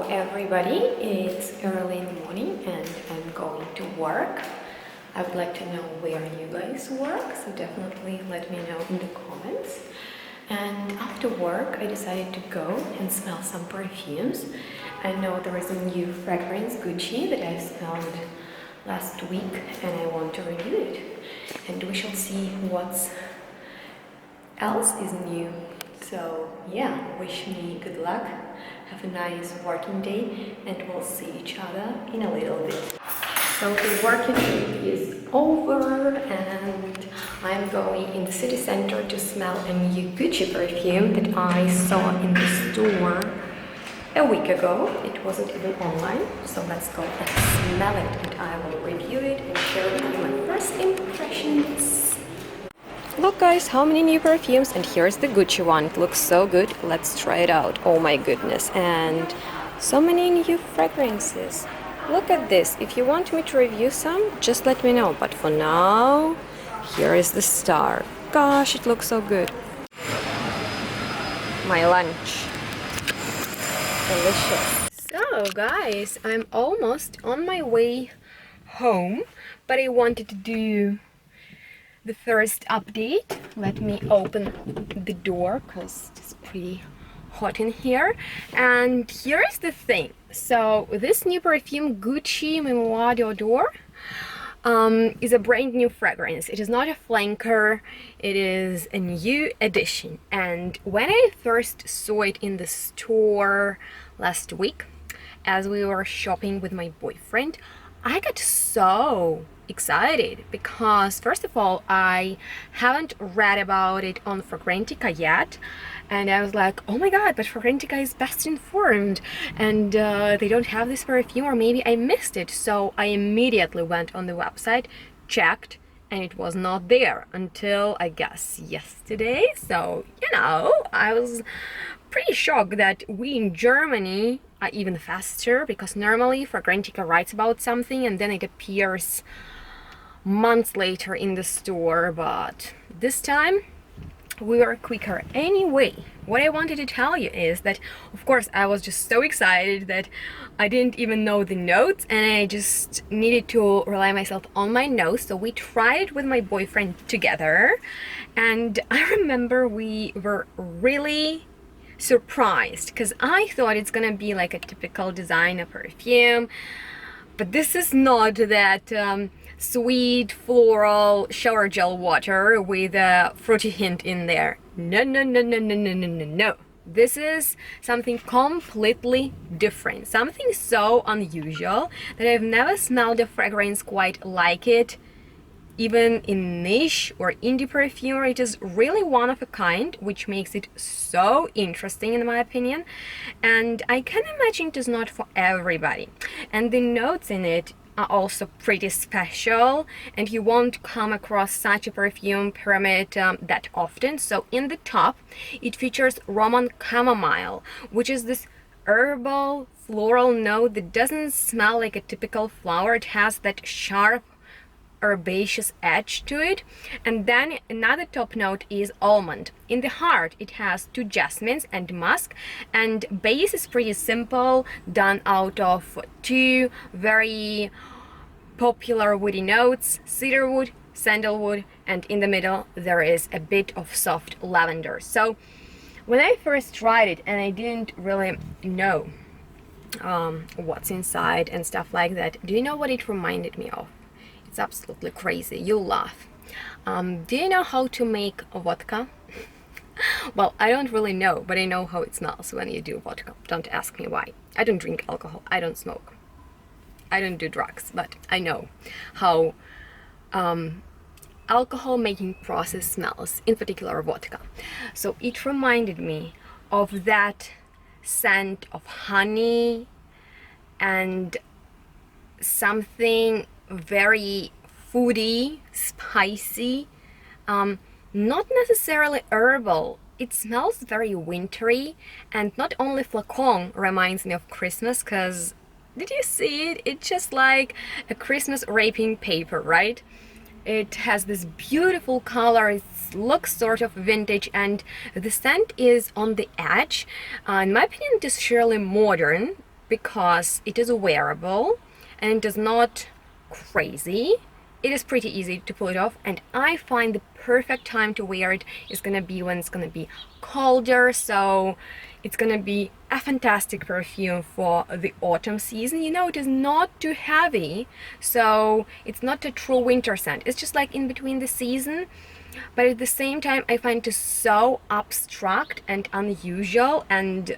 everybody, it's early in the morning and I'm going to work. I would like to know where you guys work, so definitely let me know in the comments. And after work I decided to go and smell some perfumes. I know there is a new fragrance, Gucci, that I smelled last week and I want to review it. And we shall see what else is new. So yeah, wish me good luck, have a nice working day, and we'll see each other in a little bit. So the working week is over and I'm going in the city center to smell a new Gucci perfume that I saw in the store a week ago. It wasn't even online, so let's go and smell it and I will review it and share with you my first impressions. Look guys, how many new perfumes, and here's the Gucci one. It looks so good. Let's try it out. Oh my goodness, and so many new fragrances. Look at this. If you want me to review some, just let me know. But for now, here is the star. Gosh, it looks so good. My lunch. Delicious. So guys, I'm almost on my way home, but I wanted to do the first update. Let me open the door because it's pretty hot in here. And here is the thing. So this new perfume, Gucci MEMOIRE D'UNE Odeur, is a brand new fragrance. It is not a flanker, it is a new edition. And when I first saw it in the store last week, as we were shopping with my boyfriend, I got so excited because first of all, I haven't read about it on Fragrantica yet, and I was like, oh my god, but Fragrantica is best informed and they don't have this perfume, or maybe I missed it. So I immediately went on the website, checked, and it was not there until I guess yesterday. So you know, I was pretty shocked that we in Germany are even faster, because normally Fragrantica writes about something and then it appears months later in the store, but this time we were quicker. Anyway, what I wanted to tell you is that of course I was just so excited that I didn't even know the notes and I just needed to rely myself on my nose. So we tried it with my boyfriend together, and I remember we were really surprised because I thought it's gonna be like a typical designer perfume, but this is not that sweet floral shower gel water with a fruity hint in there. No, no, no, no, no, no, no, no, no. This is something completely different, something so unusual that I've never smelled a fragrance quite like it. Even in niche or indie perfume, it is really one of a kind, which makes it so interesting in my opinion. And I can imagine it is not for everybody. And the notes in it are also pretty special, and you won't come across such a perfume pyramid that often. So in the top, it features Roman chamomile, which is this herbal floral note that doesn't smell like a typical flower. It has that sharp herbaceous edge to it. And then another top note is almond. In the heart it has two jasmines and musk, and base is pretty simple, done out of two very popular woody notes, cedarwood, sandalwood, and in the middle there is a bit of soft lavender. So when I first tried it and I didn't really know what's inside and stuff like that, do you know what it reminded me of? It's absolutely crazy. You'll laugh. Do you know how to make vodka? Well, I don't really know, but I know how it smells when you do vodka. Don't ask me why. I don't drink alcohol. I don't smoke. I don't do drugs, but I know how alcohol making process smells, in particular vodka. So it reminded me of that scent of honey and something very foody, spicy, not necessarily herbal. It smells very wintry, and not only flacon reminds me of Christmas, because did you see it? It's just like a Christmas wrapping paper, right? It has this beautiful color, it looks sort of vintage, and the scent is on the edge. In my opinion, it is surely modern. because it is wearable and it is not crazy. It is pretty easy to pull it off, and I find the perfect time to wear it is gonna be when it's gonna be colder, so it's gonna be a fantastic perfume for the autumn season. You know, it is not too heavy, so it's not a true winter scent. It's just like in between the season, but at the same time I find it so abstract and unusual and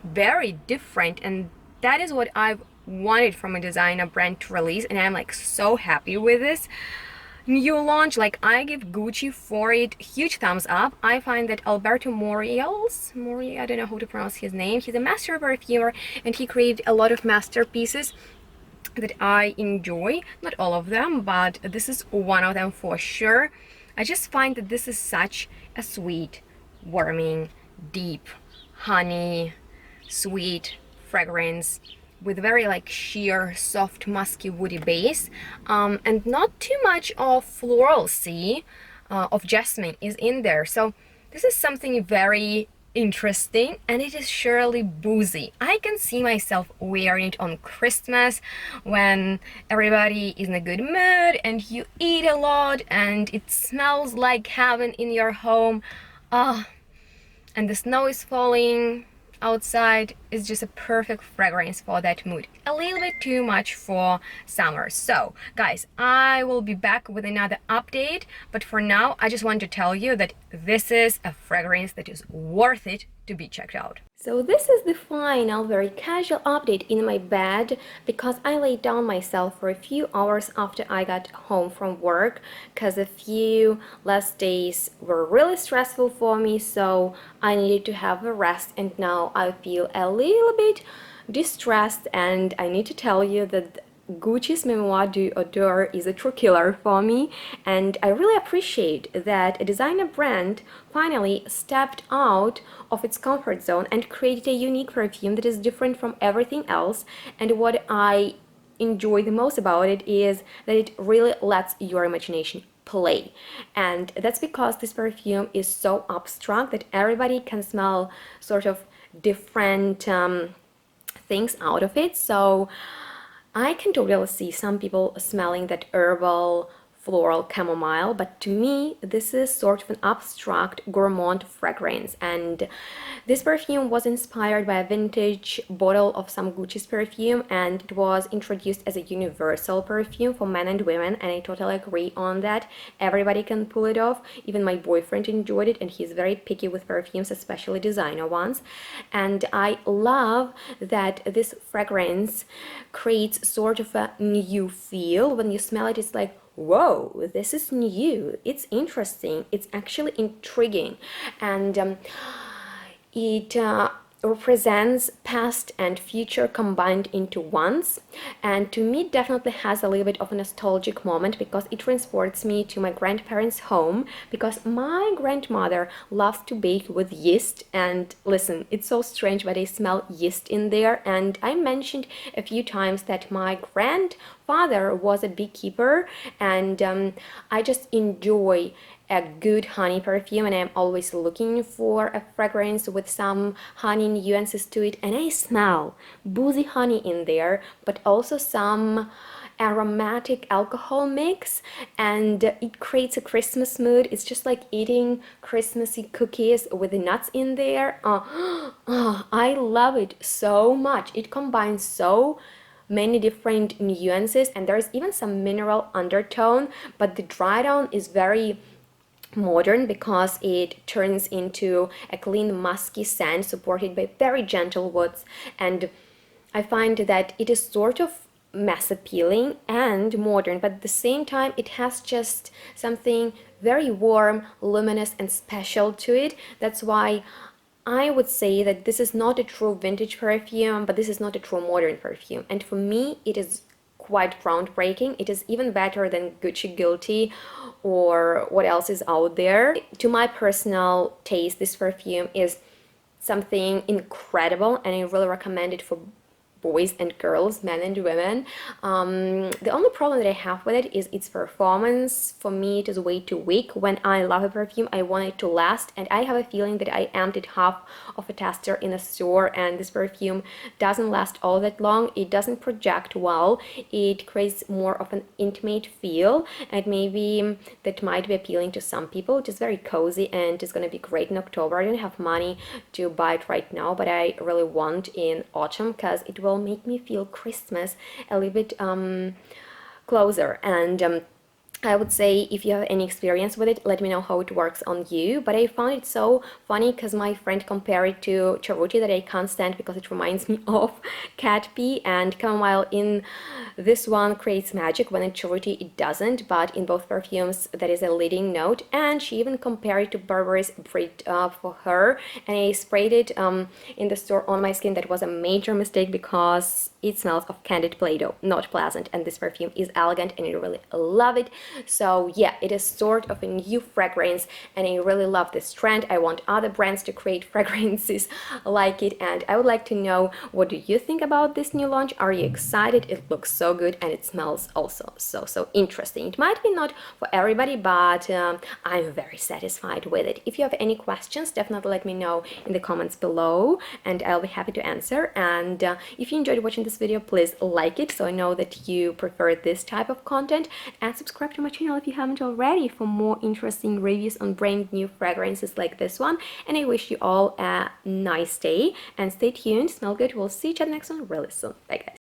very different, and that is what I've wanted from a designer brand to release, and I'm like so happy with this new launch. Like, I give Gucci for it huge thumbs up. I find that Alberto Mori, I don't know how to pronounce his name, he's a master perfumer and he created a lot of masterpieces that I enjoy. Not all of them, but this is one of them for sure. I just find that this is such a sweet, warming, deep, honey, sweet fragrance with very like sheer, soft, musky, woody base, and not too much of floralcy of jasmine is in there. So this is something very interesting, and it is surely boozy. I can see myself wearing it on Christmas when everybody is in a good mood and you eat a lot and it smells like heaven in your home. And the snow is falling outside. Is just a perfect fragrance for that mood. A little bit too much for summer. So guys, I will be back with another update, but for now I just want to tell you that this is a fragrance that is worth it to be checked out. So this is the final, very casual update in my bed, because I laid down myself for a few hours after I got home from work, because a few last days were really stressful for me, so I needed to have a rest, and now I feel a little bit distressed, and I need to tell you that Gucci's MEMOIRE D'UNE is a true killer for me, and I really appreciate that a designer brand finally stepped out of its comfort zone and created a unique perfume that is different from everything else. And what I enjoy the most about it is that it really lets your imagination play, and that's because this perfume is so abstract that everybody can smell sort of different things out of it. So I can totally see some people smelling that herbal, floral chamomile, but to me this is sort of an abstract gourmand fragrance, and this perfume was inspired by a vintage bottle of some Gucci's perfume, and it was introduced as a universal perfume for men and women, and I totally agree on that. Everybody can pull it off. Even my boyfriend enjoyed it, and he's very picky with perfumes, especially designer ones. And I love that this fragrance creates sort of a new feel. When you smell it, it's like, whoa, this is new, it's interesting, it's actually intriguing, and it represents past and future combined into once, and to me it definitely has a little bit of a nostalgic moment, because it transports me to my grandparents' home, because my grandmother loves to bake with yeast, and listen, it's so strange but I smell yeast in there. And I mentioned a few times that my grandfather was a beekeeper, and I just enjoy a good honey perfume, and I'm always looking for a fragrance with some honey nuances to it, and I smell boozy honey in there, but also some aromatic alcohol mix, and it creates a Christmas mood. It's just like eating Christmassy cookies with the nuts in there. I love it so much. It combines so many different nuances, and there's even some mineral undertone, but the dry down is very modern because it turns into a clean musky scent supported by very gentle woods, and I find that it is sort of mass appealing and modern, but at the same time it has just something very warm, luminous and special to it. That's why I would say that this is not a true vintage perfume, but this is not a true modern perfume, and for me it is quite groundbreaking. It is even better than Gucci Guilty or what else is out there. To my personal taste, this perfume is something incredible, and I really recommend it for boys and girls, men and women. The only problem that I have with it is its performance. For me, it is way too weak. When I love a perfume, I want it to last, and I have a feeling that I emptied half of a tester in a store, and this perfume doesn't last all that long. It doesn't project well. It creates more of an intimate feel, and maybe that might be appealing to some people. It is very cozy and it's gonna be great in October. I don't have money to buy it right now, but I really want in autumn because it will make me feel Christmas a little bit closer. And I would say if you have any experience with it, let me know how it works on you. But I found it so funny because my friend compared it to cheruti that I can't stand because it reminds me of cat pee, and chamomile in this one creates magic. When in cheruti it doesn't, but in both perfumes that is a leading note. And she even compared it to Burberry's Breed for her, and I sprayed it in the store on my skin. That was a major mistake because it smells of candied Play-Doh, not pleasant, and this perfume is elegant and I really love it. So yeah, it is sort of a new fragrance and I really love this trend. I want other brands to create fragrances like it, and I would like to know, what do you think about this new launch? Are you excited? It looks so good and it smells also so interesting. It might be not for everybody, but I'm very satisfied with it. If you have any questions, definitely let me know in the comments below and I'll be happy to answer. And if you enjoyed watching this video, please like it so I know that you prefer this type of content, and subscribe to my channel if you haven't already for more interesting reviews on brand new fragrances like this one. And I wish you all a nice day and stay tuned, smell good. We'll see each other next one really soon. Bye guys.